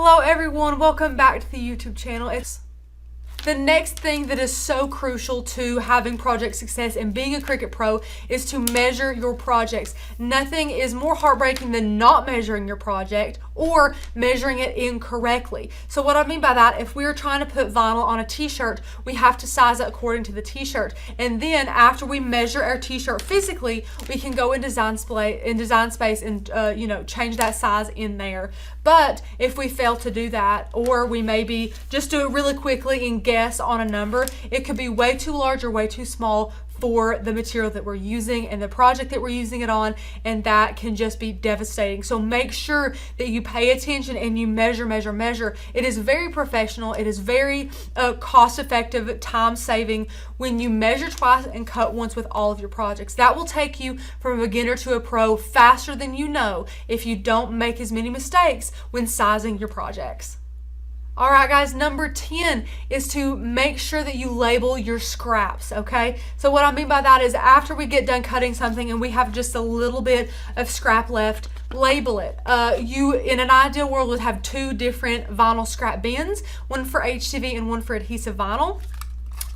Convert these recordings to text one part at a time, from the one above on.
Hello everyone, welcome back to the YouTube channel. It's the next thing that is so crucial to having project success and being a Cricut pro is to measure your projects. Nothing is more heartbreaking than not measuring your project or measuring it incorrectly. So what I mean by that, if we are trying to put vinyl on a t-shirt, we have to size it according to the t-shirt. And then after we measure our t-shirt physically, we can go in Design Space and change that size in there. But if we fail to do that, or we maybe just do it really quickly and guess on a number, it could be way too large or way too small for the material that we're using and the project that we're using it on, and that can just be devastating. So make sure that you pay attention and you measure. It is very professional. It is very cost-effective, time-saving when you measure twice and cut once with all of your projects. That will take you from a beginner to a pro faster than you know if you don't make as many mistakes when sizing your projects. All right, guys, number 10 is to make sure that you label your scraps, okay? So what I mean by that is after we get done cutting something and we have just a little bit of scrap left, label it. You, in an ideal world, would have two different vinyl scrap bins, one for HTV and one for adhesive vinyl.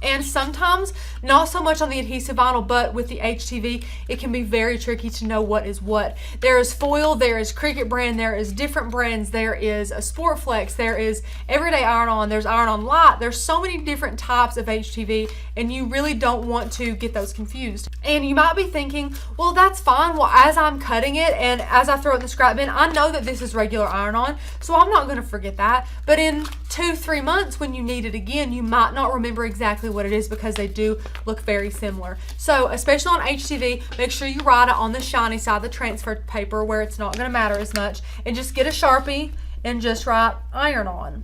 And sometimes, not so much on the adhesive vinyl, but with the HTV, it can be very tricky to know what is what. There is foil, there is Cricut brand, there is different brands, there is a Sportflex, there is everyday iron-on, there's iron-on light. There's so many different types of HTV, and you really don't want to get those confused. And you might be thinking, well, that's fine. Well, as I'm cutting it and as I throw it in the scrap bin, I know that this is regular iron-on, so I'm not going to forget that. But in 2-3 months, when you need it again, you might not remember exactly what it is because they do look very similar. So especially on HTV, make sure you write it on the shiny side, the transfer paper, where it's not going to matter as much, and just get a Sharpie and just write iron on.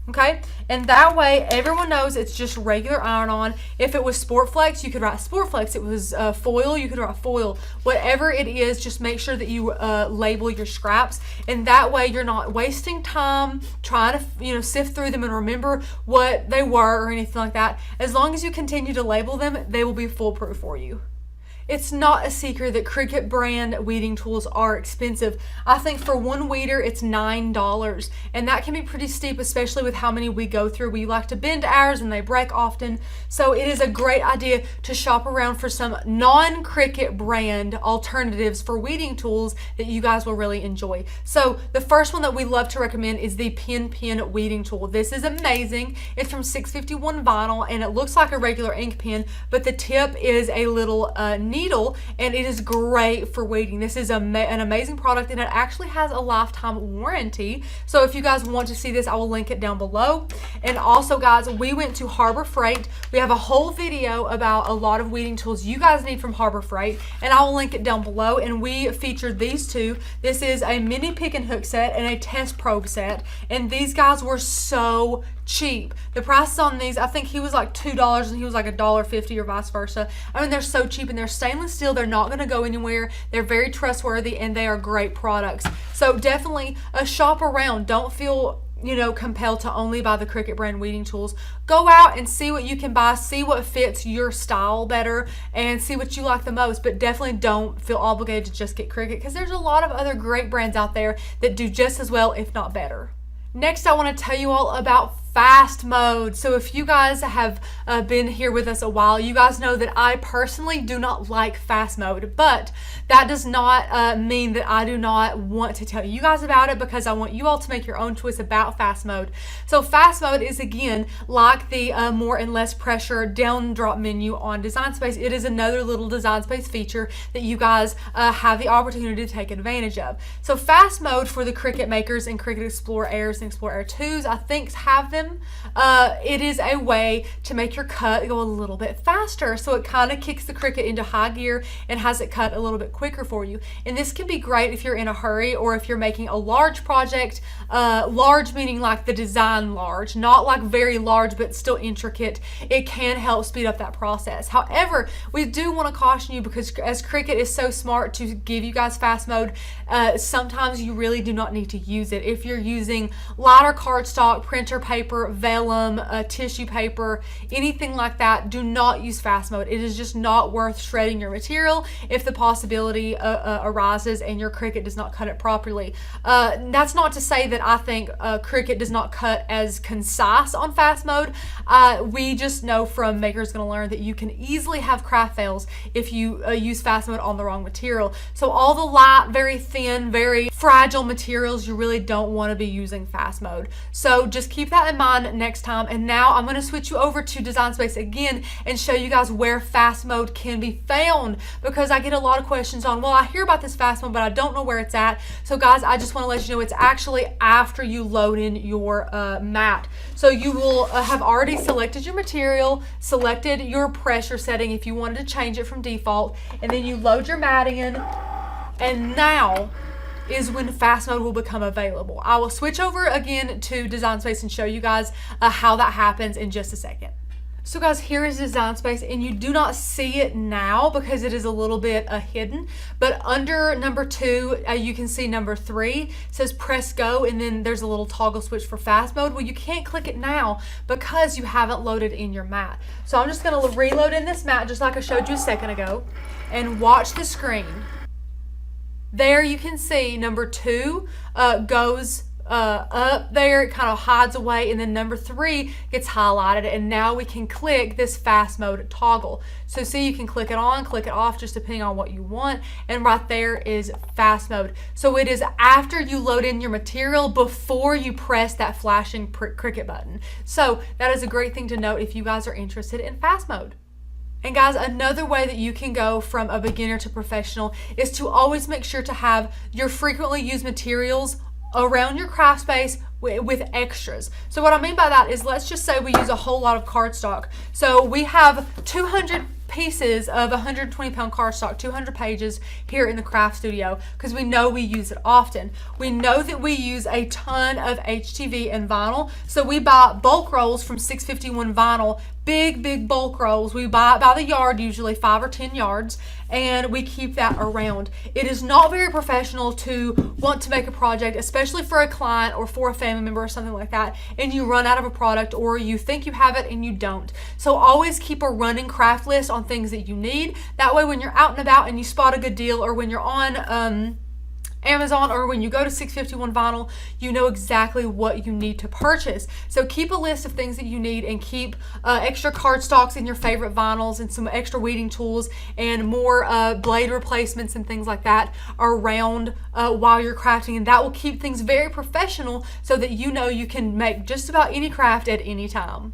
Okay, and that way everyone knows it's just regular iron-on. If it was Sportflex, you could write Sportflex. It was foil, you could write foil. Whatever it is, just make sure that you label your scraps, and that way you're not wasting time trying to sift through them and remember what they were or anything like that. As long as you continue to label them, they will be foolproof for you. It's not a secret that Cricut brand weeding tools are expensive. I think for one weeder, it's $9, and that can be pretty steep, especially with how many we go through. We like to bend ours and they break often. So it is a great idea to shop around for some non-Cricut brand alternatives for weeding tools that you guys will really enjoy. So the first one that we love to recommend is the Pen weeding tool. This is amazing. It's from 651 vinyl, and it looks like a regular ink pen, but the tip is a little needle, and it is great for weeding. This is an amazing product, and it actually has a lifetime warranty. So if you guys want to see this, I will link it down below. And also, guys, we went to Harbor Freight. We have a whole video about a lot of weeding tools you guys need from Harbor Freight, and I will link it down below. And we featured these two. This is a mini pick and hook set and a test probe set, and these guys were so cheap. The prices on these, I think he was like $2 and he was like $1.50 or vice versa. I mean, they're so cheap, and they're stainless steel. They're not going to go anywhere. They're very trustworthy, and they are great products. So definitely shop around. Don't feel compelled to only buy the Cricut brand weeding tools. Go out and see what you can buy, see what fits your style better, and see what you like the most. But definitely don't feel obligated to just get Cricut, because there's a lot of other great brands out there that do just as well, if not better. Next, I want to tell you all about fast mode. So if you guys have been here with us a while, you guys know that I personally do not like fast mode, but that does not mean that I do not want to tell you guys about it, because I want you all to make your own choice about fast mode. So fast mode is, again, like the more and less pressure down drop menu on Design Space. It is another little Design Space feature that you guys have the opportunity to take advantage of. So fast mode for the Cricut makers and Cricut Explorer Airs and Explorer Air 2s, I think, have them. It is a way to make your cut go a little bit faster. So it kind of kicks the Cricut into high gear and has it cut a little bit quicker for you. And this can be great if you're in a hurry, or if you're making a large project, large meaning like the design large, not like very large but still intricate. It can help speed up that process. However, we do want to caution you, because as Cricut is so smart to give you guys fast mode, sometimes you really do not need to use it. If you're using lighter cardstock, printer paper, paper, vellum, tissue paper, anything like that, do not use fast mode. It is just not worth shredding your material if the possibility arises and your Cricut does not cut it properly. That's not to say that I think Cricut does not cut as concise on fast mode. We just know from Maker's Gonna Learn that you can easily have craft fails if you use fast mode on the wrong material. So all the light, very thin, very fragile materials, you really don't want to be using fast mode. So just keep that in mind next time. And now I'm going to switch you over to Design Space again and show you guys where fast mode can be found, because I get a lot of questions on, well, I hear about this fast mode, but I don't know where it's at. So guys, I just want to let you know it's actually after you load in your mat. So you will have already selected your material, selected your pressure setting if you wanted to change it from default, and then you load your mat in, and now is when fast mode will become available. I will switch over again to Design Space and show you guys how that happens in just a second. So guys, here is Design Space, and you do not see it now because it is a little bit hidden, but under number 2, you can see number 3 it says press go, and then there's a little toggle switch for fast mode. Well, you can't click it now because you haven't loaded in your mat. So I'm just gonna reload in this mat just like I showed you a second ago, and watch the screen. There you can see number 2 goes up there, it kind of hides away, and then number 3 gets highlighted, and now we can click this fast mode toggle. So see, you can click it on, click it off, just depending on what you want, and right there is fast mode. So it is after you load in your material before you press that flashing Cricut button. So that is a great thing to note if you guys are interested in fast mode. And guys, another way that you can go from a beginner to professional is to always make sure to have your frequently used materials around your craft space with extras. So what I mean by that is, let's just say we use a whole lot of cardstock. So we have 200 pieces of 120-pound cardstock, 200 pages here in the craft studio, because we know we use it often. We know that we use a ton of HTV and vinyl, so we buy bulk rolls from 651 Vinyl, big bulk rolls. We buy it by the yard, usually 5 or 10 yards, and we keep that around. It is not very professional to want to make a project, especially for a client or for a family member or something like that, and you run out of a product, or you think you have it and you don't. So always keep a running craft list on things that you need. That way when you're out and about and you spot a good deal, or when you're on Amazon, or when you go to 651 Vinyl, you know exactly what you need to purchase. So keep a list of things that you need, and keep extra cardstocks in your favorite vinyls, and some extra weeding tools, and more blade replacements and things like that around while you're crafting, and that will keep things very professional so that you know you can make just about any craft at any time.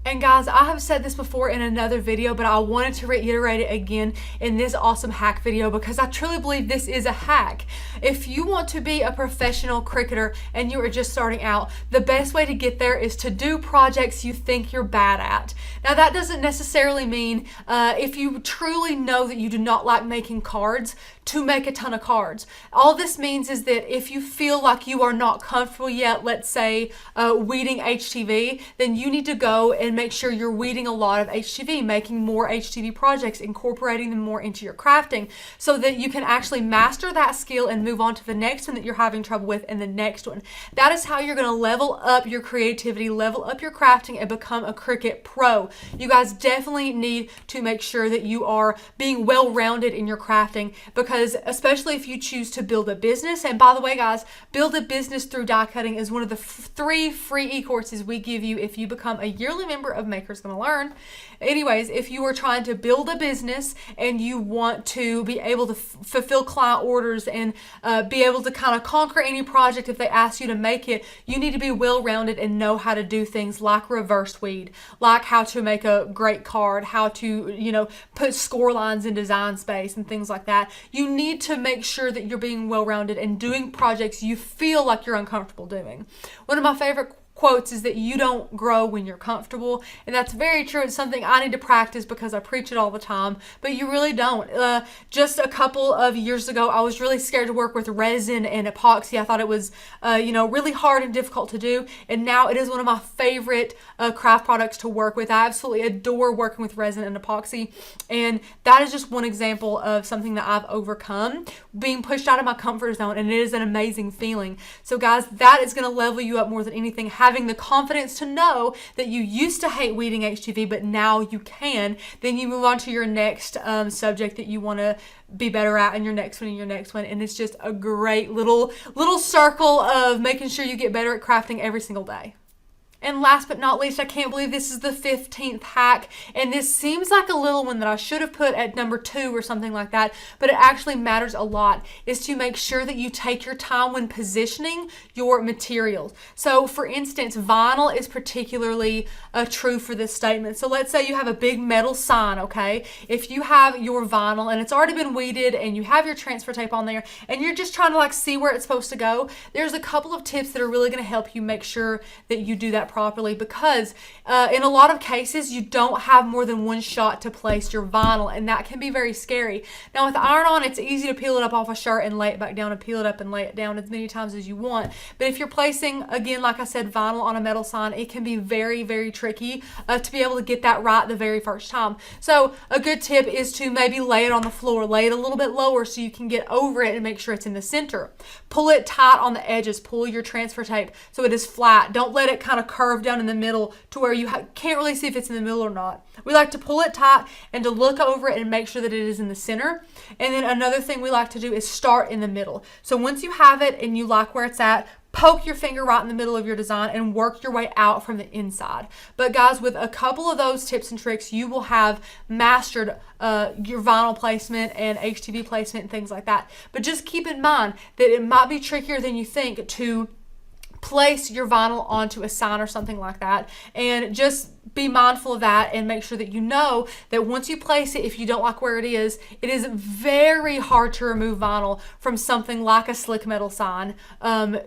And guys, I have said this before in another video, but I wanted to reiterate it again in this awesome hack video, because I truly believe this is a hack. If you want to be a professional Cricketer and you are just starting out, the best way to get there is to do projects you think you're bad at. Now that doesn't necessarily mean if you truly know that you do not like making cards, to make a ton of cards. All this means is that if you feel like you are not comfortable yet, let's say weeding HTV, then you need to go and make sure you're weeding a lot of HTV, making more HTV projects, incorporating them more into your crafting, so that you can actually master that skill and move on to the next one that you're having trouble with, and the next one. That is how you're going to level up your creativity, level up your crafting, and become a Cricut pro. You guys definitely need to make sure that you are being well-rounded in your crafting, because especially if you choose to build a business, and by the way guys, build a business through die cutting is one of the 3 free e-courses we give you if you become a yearly member of Maker's Gonna Learn. Anyways, if you are trying to build a business and you want to be able to fulfill client orders and be able to kind of conquer any project if they ask you to make it, you need to be well-rounded and know how to do things like reverse weed, like how to make a great card, how to, you know, put score lines in Design Space and things like that. You need to make sure that you're being well-rounded and doing projects you feel like you're uncomfortable doing. One of my favorite quotes is that you don't grow when you're comfortable, and that's very true. It's something I need to practice because I preach it all the time, but you really don't. Just a couple of years ago, I was really scared to work with resin and epoxy. I thought it was really hard and difficult to do, and now it is one of my favorite craft products to work with. I absolutely adore working with resin and epoxy, and that is just one example of something that I've overcome, being pushed out of my comfort zone, and it is an amazing feeling. So guys, that is going to level you up more than anything. Having having the confidence to know that you used to hate weeding HTV, but now you can, then you move on to your next subject that you want to be better at, and your next one and your next one. And it's just a great little circle of making sure you get better at crafting every single day. And last but not least, I can't believe this is the 15th hack, and this seems like a little one that I should have put at number 2 or something like that, but it actually matters a lot, is to make sure that you take your time when positioning your materials. So for instance, vinyl is particularly true for this statement. So let's say you have a big metal sign, okay? If you have your vinyl and it's already been weeded and you have your transfer tape on there and you're just trying to like see where it's supposed to go, there's a couple of tips that are really going to help you make sure that you do that properly, because in a lot of cases you don't have more than one shot to place your vinyl, and that can be very scary. Now with iron-on, it's easy to peel it up off a shirt and lay it back down, and peel it up and lay it down as many times as you want. But if you're placing, again, like I said, vinyl on a metal sign, it can be very, very tricky to be able to get that right the very first time. So a good tip is to maybe lay it on the floor, lay it a little bit lower so you can get over it and make sure it's in the center. Pull it tight on the edges, pull your transfer tape so it is flat. Don't let it kind of curve down in the middle to where you can't really see if it's in the middle or not. We like to pull it tight and to look over it and make sure that it is in the center. And then another thing we like to do is start in the middle. So once you have it and you like where it's at, poke your finger right in the middle of your design and work your way out from the inside. But guys, with a couple of those tips and tricks, you will have mastered your vinyl placement and HTV placement and things like that. But just keep in mind that it might be trickier than you think to place your vinyl onto a sign or something like that, and just be mindful of that and make sure that you know that once you place it, if you don't like where it is very hard to remove vinyl from something like a slick metal sign.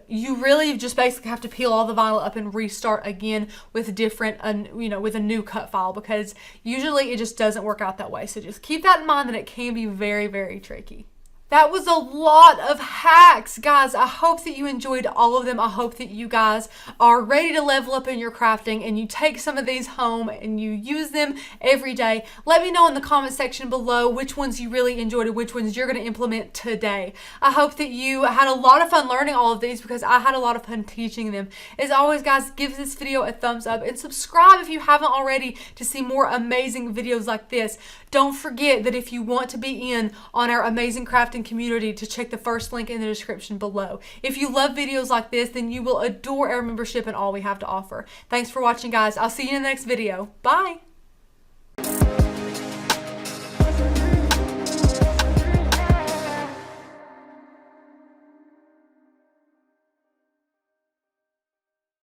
You really just basically have to peel all the vinyl up and restart again with different, with a new cut file, because usually it just doesn't work out that way. So just keep that in mind, that it can be very, very tricky. That was a lot of hacks, guys. I hope that you enjoyed all of them. I hope that you guys are ready to level up in your crafting and you take some of these home and you use them every day. Let me know in the comment section below which ones you really enjoyed and which ones you're going to implement today. I hope that you had a lot of fun learning all of these, because I had a lot of fun teaching them. As always, guys, give this video a thumbs up and subscribe if you haven't already to see more amazing videos like this. Don't forget that if you want to be in on our amazing crafting community, to check the first link in the description below. If you love videos like this, then you will adore our membership and all we have to offer. Thanks for watching, guys. I'll see you in the next video. Bye.